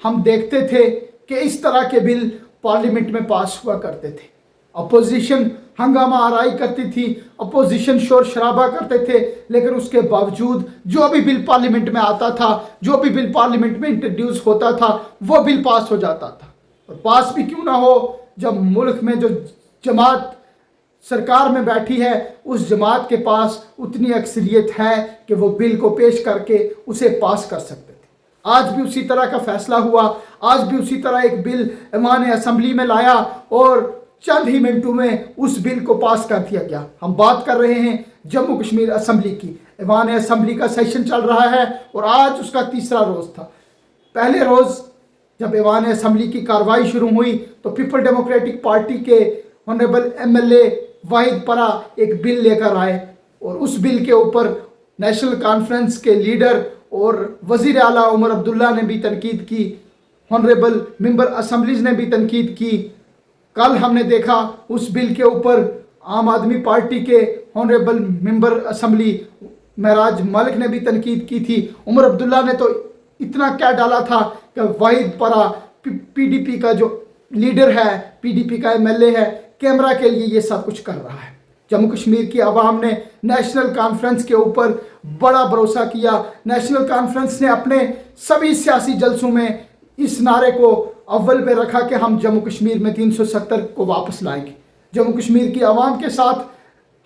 हम देखते थे कि इस तरह के बिल पार्लियामेंट में पास हुआ करते थे। अपोजिशन हंगामा आराई करती थी, अपोजिशन शोर शराबा करते थे, लेकिन उसके बावजूद जो भी बिल पार्लियामेंट में आता था, जो भी बिल पार्लियामेंट में इंट्रोड्यूस होता था, वो बिल पास हो जाता था। और पास भी क्यों ना हो, जब मुल्क में जो जमात सरकार में बैठी है उस जमात के पास उतनी अक्सरियत है कि वो बिल को पेश करके उसे पास कर सकते थे। आज भी उसी तरह का फैसला हुआ, आज भी उसी तरह एक बिल ऐवान असम्बली में लाया और चंद ही मिनटों में उस बिल को पास कर दिया गया। हम बात कर रहे हैं जम्मू कश्मीर असम्बली की। ऐवान असम्बली का सेशन चल रहा है और आज उसका तीसरा रोज़ था। पहले रोज़ जब ऐवान असम्बली की कार्रवाई शुरू हुई तो पीपल डेमोक्रेटिक पार्टी के ऑनरेबल MLA वाहिद परा एक बिल लेकर आए और उस बिल के ऊपर नेशनल कॉन्फ्रेंस के लीडर और वज़ीर आला उमर अब्दुल्ला ने भी तनकीद की, ऑनरेबल मेंबर असम्बलीज ने भी तनकीद की। कल हमने देखा उस बिल के ऊपर आम आदमी पार्टी के ऑनरेबल मेंबर असम्बली महराज मलिक ने भी तनकीद की थी। उमर अब्दुल्ला ने तो इतना क्या डाला था कि वाहिद परा PDP का जो लीडर है, PDP का MLA है, कैमरा के लिए ये सब कुछ कर रहा है। जम्मू कश्मीर की आवाम ने नेशनल कॉन्फ्रेंस के ऊपर बड़ा भरोसा किया। नेशनल कॉन्फ्रेंस ने अपने सभी सियासी जलसों में इस नारे को अव्वल पे रखा कि हम जम्मू कश्मीर में 370 को वापस लाएंगे। जम्मू कश्मीर की आवाम के साथ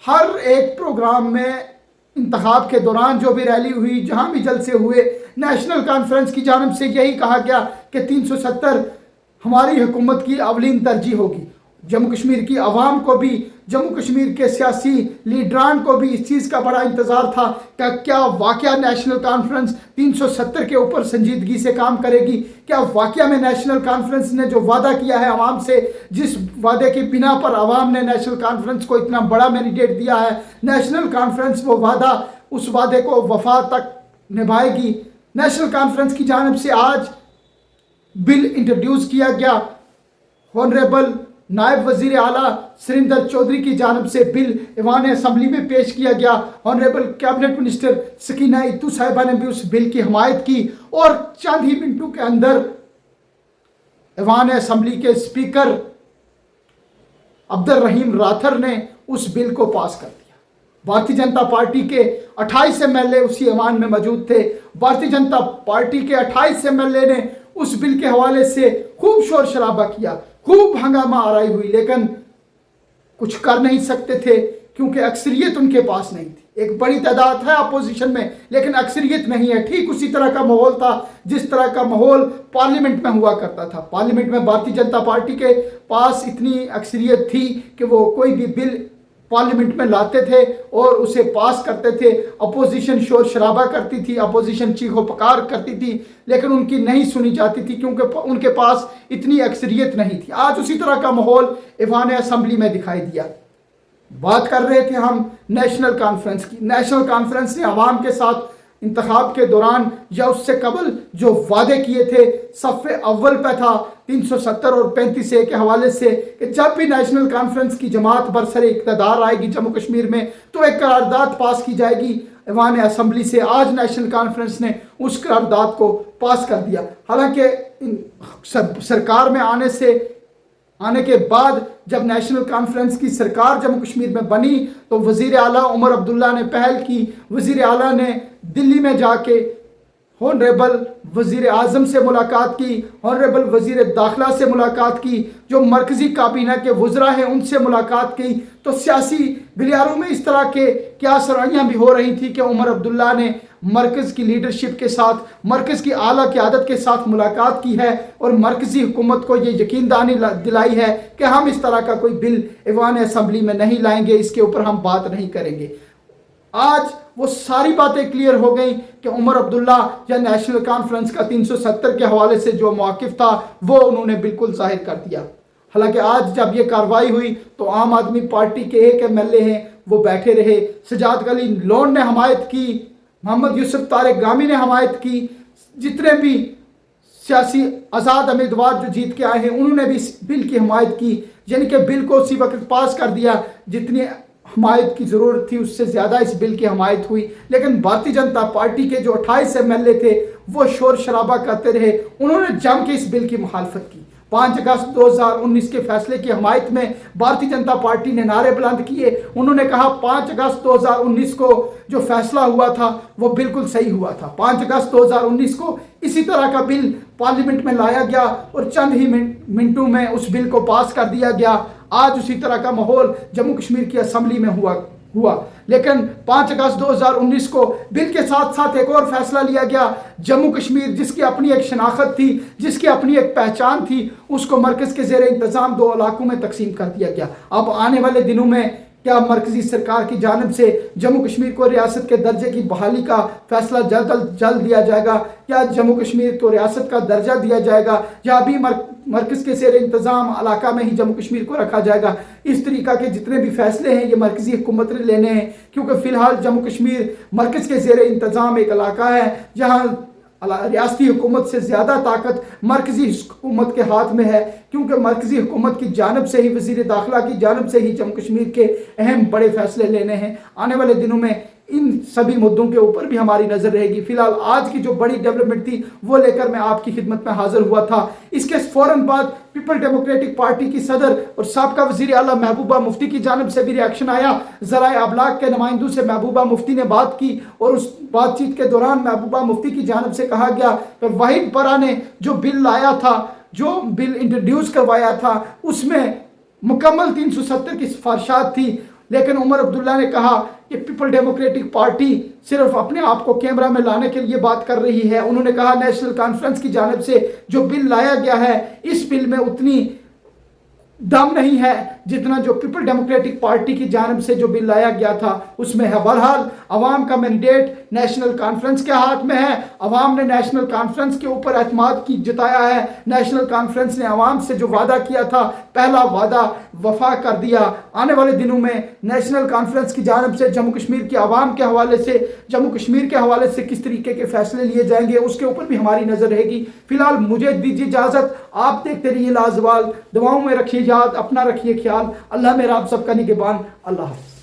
हर एक प्रोग्राम में, इंतखाब के दौरान जो भी रैली हुई, जहाँ भी जलसे हुए, नेशनल कॉन्फ्रेंस की जानिब से यही कहा गया कि 370 हमारी हुकूमत की अवलीन तरजीह होगी। जम्मू कश्मीर की आवाम को भी, जम्मू कश्मीर के सियासी लीडरान को भी इस चीज़ का बड़ा इंतज़ार था कि क्या वाकया नेशनल कॉन्फ्रेंस 370 के ऊपर संजीदगी से काम करेगी। क्या वाकया में नेशनल कॉन्फ्रेंस ने जो वादा किया है आवाम से, जिस वादे की बिना पर आवाम ने नेशनल कॉन्फ्रेंस को इतना बड़ा मैंडेट दिया है, नेशनल कॉन्फ्रेंस वो वादा, उस वादे को वफा तक निभाएगी। नेशनल कॉन्फ्रेंस की जानिब से आज बिल इंट्रोड्यूस किया गया। ऑनरेबल नायब वज़ीर आला सुरिंदर चौधरी की जानिब से बिल ऐवान असम्बली में पेश किया गया। ऑनरेबल कैबिनेट मिनिस्टर सकीना इत्तू साहिबा ने भी उस बिल की हमायत की और चंद ही मिनटों के अंदर ऐवान असम्बली के स्पीकर अब्दुल रहीम राथर ने उस बिल को पास कर दिया। भारतीय जनता पार्टी के 28 MLA उसी ऐवान में मौजूद थे। भारतीय जनता पार्टी के 28 MLA ने उस बिल के हवाले से खूब शोर शराबा किया, खूब हंगामा आराई हुई, लेकिन कुछ कर नहीं सकते थे क्योंकि अक्सरियत उनके पास नहीं थी। एक बड़ी तादाद है अपोजिशन में, लेकिन अक्सरियत नहीं है। ठीक उसी तरह का माहौल था जिस तरह का माहौल पार्लियामेंट में हुआ करता था। पार्लियामेंट में भारतीय जनता पार्टी के पास इतनी अक्सरियत थी कि वो कोई भी बिल पार्लियामेंट में लाते थे और उसे पास करते थे। अपोजिशन शोर शराबा करती थी, अपोजिशन चीखो पुकार करती थी, लेकिन उनकी नहीं सुनी जाती थी क्योंकि उनके पास इतनी अक्सरियत नहीं थी। आज उसी तरह का माहौल ऐवान असम्बली में दिखाई दिया। बात कर रहे थे हम नेशनल कॉन्फ्रेंस की। नेशनल कॉन्फ्रेंस ने आवाम के साथ इंतखाब के दौरान या उससे कबल जो वादे किए थे, सफ़े अव्वल पे था 370 और 35A के हवाले से कि जब भी नेशनल कॉन्फ्रेंस की जमात बरसरे इक़्तिदार आएगी जम्मू कश्मीर में तो एक करारदाद पास की जाएगी ऐवान असम्बली से। आज नेशनल कॉन्फ्रेंस ने उस करारदाद को पास कर दिया। हालांकि सरकार में आने के बाद जब नेशनल कॉन्फ्रेंस की सरकार जम्मू कश्मीर में बनी तो वज़ीर आला उमर अब्दुल्ला ने पहल की। वज़ीर आला ने दिल्ली में जाके ऑनरेबल वज़ीर आज़म से मुलाकात की, ऑनरेबल वज़ीर दाखिला से मुलाकात की, जो मरकज़ी काबीना के वज़रा हैं उनसे मुलाकात की। तो सियासी गलियारों में इस तरह के क्या सराहियाँ भी हो रही थी कि उमर अब्दुल्ला ने मरकज़ की लीडरशिप के साथ, मरकज़ की आला क़यादत के साथ मुलाकात की है और मरकज़ी हुकूमत को ये यकीन दहानी दिलाई है कि हम इस तरह का कोई बिल ऐवान असम्बली में नहीं लाएंगे, इसके ऊपर हम बात नहीं करेंगे। आज वो सारी बातें क्लियर हो गई कि उमर अब्दुल्ला या नेशनल कॉन्फ्रेंस का 370 के हवाले से जो मौक़िफ़ था वो उन्होंने बिल्कुल ज़ाहिर कर दिया। हालांकि आज जब ये कार्रवाई हुई तो आम आदमी पार्टी के एक MLA हैं वो बैठे रहे, सजाद अली लोन ने हमायत की, मोहम्मद यूसुफ तारिक गामी ने हमायत की, जितने भी सियासी आज़ाद उम्मीदवार जो जीत के आए हैं उन्होंने भी इस बिल की हमायत की। यानी कि बिल को उसी वक्त पास कर दिया जितनी हमायत की ज़रूरत थी उससे ज़्यादा इस बिल की हमायत हुई, लेकिन भारतीय जनता पार्टी के जो 28 MLA थे वो शोर शराबा करते रहे, उन्होंने जम के इस बिल की मुखालफत की। 5 अगस्त 2019 के फैसले की हमायत में भारतीय जनता पार्टी ने नारे बुलंद किए। उन्होंने कहा 5 अगस्त 2019 को जो फैसला हुआ था वो बिल्कुल सही हुआ था। 5 अगस्त 2019 को इसी तरह का बिल पार्लियामेंट में लाया गया और चंद ही मिनटों में उस बिल को पास कर दिया गया। आज उसी तरह का माहौल जम्मू कश्मीर की असम्बली में हुआ। लेकिन 5 अगस्त 2019 को बिल के साथ साथ एक और फैसला लिया गया। जम्मू कश्मीर जिसकी अपनी एक शनाख्त थी, जिसकी अपनी एक पहचान थी, उसको मरकज़ के ज़ेर इंतज़ाम 2 इलाकों में तकसीम कर दिया गया। अब आने वाले दिनों में क्या मरकज़ी सरकार की जानिब से जम्मू कश्मीर को रियासत के दर्जे की बहाली का फैसला जल्द दिया जाएगा? क्या जम्मू कश्मीर को रियासत का दर्जा दिया जाएगा या अभी मरकज़ के ज़ेर इंतज़ाम इलाका में ही जम्मू कश्मीर को रखा जाएगा? इस तरीक़ा के जितने भी फैसले हैं ये मरकज़ी हुकूमत ने लेने हैं, क्योंकि फ़िलहाल जम्मू कश्मीर मरकज़ के ज़ेर इंतज़ाम एक इलाका है जहाँ रियासती हुकूमत से ज़्यादा ताकत मरकज़ी हुकूमत के हाथ में है, क्योंकि मरकज़ी हुकूमत की जानिब से ही, वज़ीर दाखिला की जानिब से ही जम्मू कश्मीर के अहम बड़े फैसले लेने हैं। आने वाले दिनों में इन सभी मुद्दों के ऊपर भी हमारी नज़र रहेगी। फ़िलहाल आज की जो बड़ी डेवलपमेंट थी वो लेकर मैं आपकी खिदमत में हाजिर हुआ था। इसके फ़ौरन बाद पीपल डेमोक्रेटिक पार्टी की सदर और साबका वज़ीर आला महबूबा मुफ्ती की जानिब से भी रिएक्शन आया। ज़राए अबलाग के नुमाइंदों से महबूबा मुफ्ती ने बात की और उस बातचीत के दौरान महबूबा मुफ्ती की जानिब से कहा गया कि वाहिद परा ने जो बिल लाया था, जो बिल इंट्रोड्यूस करवाया था, उसमें मुकम्मल 370 की सिफारिशात थी। लेकिन उमर अब्दुल्ला ने कहा कि पीपल डेमोक्रेटिक पार्टी सिर्फ अपने आप को कैमरा में लाने के लिए बात कर रही है। उन्होंने कहा नेशनल कॉन्फ्रेंस की जानिब से जो बिल लाया गया है, इस बिल में उतनी दम नहीं है जितना जो पीपल डेमोक्रेटिक पार्टी की जानिब से जो बिल लाया गया था उसमें है। बहरहाल अवाम का मैंडेट नेशनल कॉन्फ्रेंस के हाथ में है। अवाम ने नेशनल कॉन्फ्रेंस के ऊपर एतमाद की जताया है। नेशनल कॉन्फ्रेंस ने अवाम से जो वादा किया था, पहला वादा वफा कर दिया। आने वाले दिनों में नेशनल कॉन्फ्रेंस की जानिब से जम्मू कश्मीर की आवाम के हवाले से, जम्मू कश्मीर के हवाले से किस तरीके के फैसले लिए जाएंगे उसके ऊपर भी हमारी नज़र रहेगी। फिलहाल मुझे दीजिए इजाज़त। आप देखते रहिए लाजवाल। दुआओं में रखिए याद, अपना रखिए ख्याल। अल्लाह मेरा आप सबका निगहबान। अल्लाह हाफ़िज़।